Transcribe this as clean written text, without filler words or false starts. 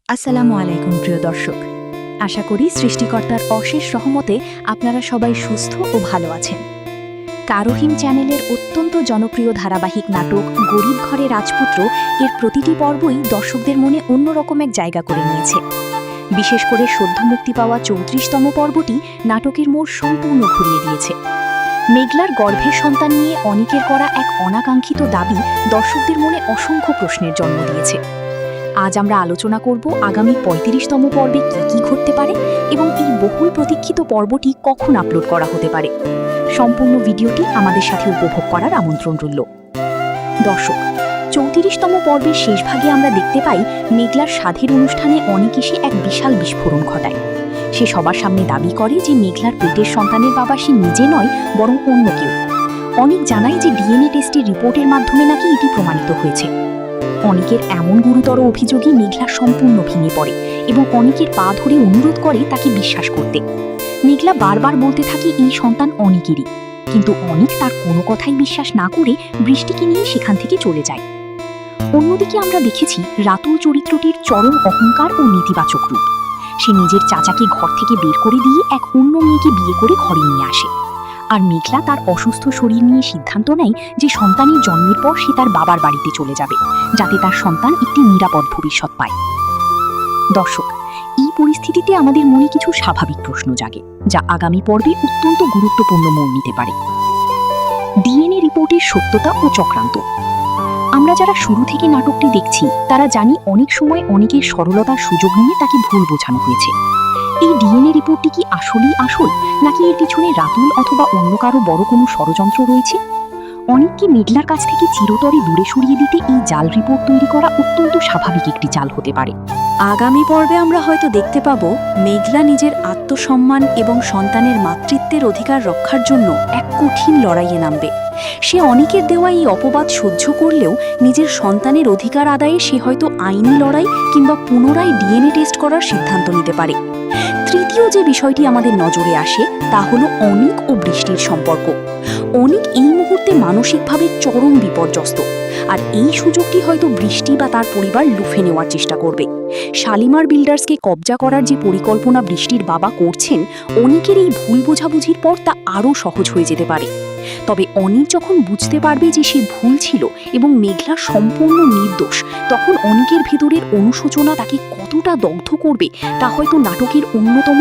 আসসালামু আলাইকুম প্রিয় দর্শক, আশা করি সৃষ্টিকর্তার অশেষ রহমতে আপনারা সবাই সুস্থ ও ভালো আছেন। কারোহিম চ্যানেলের অত্যন্ত জনপ্রিয় ধারাবাহিক নাটক গরিব ঘরে রাজপুত্র এর প্রতিটি পর্বই দর্শকদের মনে অন্যরকম এক জায়গা করে নিয়েছে। বিশেষ করে সদ্য মুক্তি পাওয়া ৩৪তম পর্বটি নাটকের মোড় সম্পূর্ণ ঘুরিয়ে দিয়েছে। মেঘলার গর্ভের সন্তান নিয়ে অনিকের করা এক অনাকাঙ্ক্ষিত দাবি দর্শকদের মনে অসংখ্য প্রশ্নের জন্ম দিয়েছে। আজ আমরা আলোচনা করব আগামী ৩৫তম পর্বে কি ঘটতে পারে এবং এই বহুল প্রতীক্ষিত পর্বটি কখন আপলোড করা হতে পারে। সম্পূর্ণ ভিডিওটি আমাদের সাথে উপভোগ করার আমন্ত্রণ রইল। দর্শক, ৩৪তম পর্বের শেষ ভাগে আমরা দেখতে পাই মেঘলার সাধের অনুষ্ঠানে অনিক এসে এক বিশাল বিস্ফোরণ ঘটায়। সে সবার সামনে দাবি করে যে মেঘলার পেটের সন্তানের বাবা সে নিজে নয়, বরং অন্য কেউ। অনিক জানায় যে ডিএনএ টেস্টের রিপোর্টের মাধ্যমে নাকি এটি প্রমাণিত হয়েছে। অনিকের এমন গুরুতর অভিযোগে মেঘলা সম্পূর্ণ ভেঙে পড়ে এবং অনিকের পা ধরে অনুরোধ করে তাকে বিশ্বাস করতে। মেঘলা বারবার বলতে থাকে এই সন্তান অনিকেরই, কিন্তু অনিক তার কোনো কথাই বিশ্বাস না করে বৃষ্টিকে নিয়ে সেখান থেকে চলে যায়। অন্যদিকে আমরা দেখেছি রাতুল চরিত্রটির চরম অহংকার ও নেতিবাচক রূপ। সে নিজের চাচাকে ঘর থেকে বের করে দিয়ে এক অন্য মেয়েকে বিয়ে করে ঘরে নিয়ে আসে। আর মেঘলা তার অসুস্থ শরীর নিয়ে সিদ্ধান্ত নেয় যে সন্তানের জন্মের পর সে তার বাবার বাড়িতে চলে যাবে, যাতে তার সন্তান একটি নিরাপদ ভবিষ্যৎ পায়। দর্শক, এই পরিস্থিতিতে আমাদের মনে কিছু স্বাভাবিক প্রশ্ন জাগে, যা আগামী পর্বে অত্যন্ত গুরুত্বপূর্ণ মোড় নিতে পারে। ডিএনএ রিপোর্টের সত্যতা ও চক্রান্ত। আমরা যারা শুরু থেকে নাটকটি দেখছি তারা জানি অনেক সময় অনেকের সরলতার সুযোগ নিয়ে তাকে ভুল বোঝানো হয়েছে। এই ডিএনএ রিপোর্টটি কি আসলেই আসল, নাকি এর পিছনে রাতুল অথবা অন্য কারো বড় কোনো ষড়যন্ত্র রয়েছে? অনিককে মেঘলার কাছ থেকে চিরতরে দূরে সরিয়ে দিতে এই জাল রিপোর্ট তৈরি করা অত্যন্ত স্বাভাবিক একটি চাল হতে পারে। আগামী পর্বে আমরা হয়তো দেখতে পাব মেঘলা নিজের আত্মসম্মান এবং সন্তানের মাতৃত্বের অধিকার রক্ষার জন্য এক কঠিন লড়াইয়ে নামবে। সে অনিকের দেওয়া এই অপবাদ সহ্য করলেও নিজের সন্তানের অধিকার আদায়ে সে হয়তো আইনি লড়াই কিংবা পুনরায় ডিএনএ টেস্ট করার সিদ্ধান্ত নিতে পারে। তৃতীয় যে বিষয়টি আমাদের নজরে আসে তা হলো অনিক ও বৃষ্টির সম্পর্ক। অনিক এই মুহূর্তে মানসিকভাবে চরম বিপর্যস্ত, আর এই সুযোগটি হয়তো বৃষ্টি বা তার পরিবার লুফে নেওয়ার চেষ্টা করবে। শালিমার বিল্ডার্সকে কবজা করার যে পরিকল্পনা বৃষ্টির বাবা করছেন, অনিকের এই ভুল বোঝাবুঝির পর তা আরও সহজ হয়ে যেতে পারে। তবে অনিক যখন বুঝতে পারবে যে সে ভুল ছিল এবং মেঘলা সম্পূর্ণ নির্দোষ, তখন অনিকের ভেতরের অনুশোচনা তাকে কতটা দগ্ধ করবে তা হয়তো নাটকের অন্যতম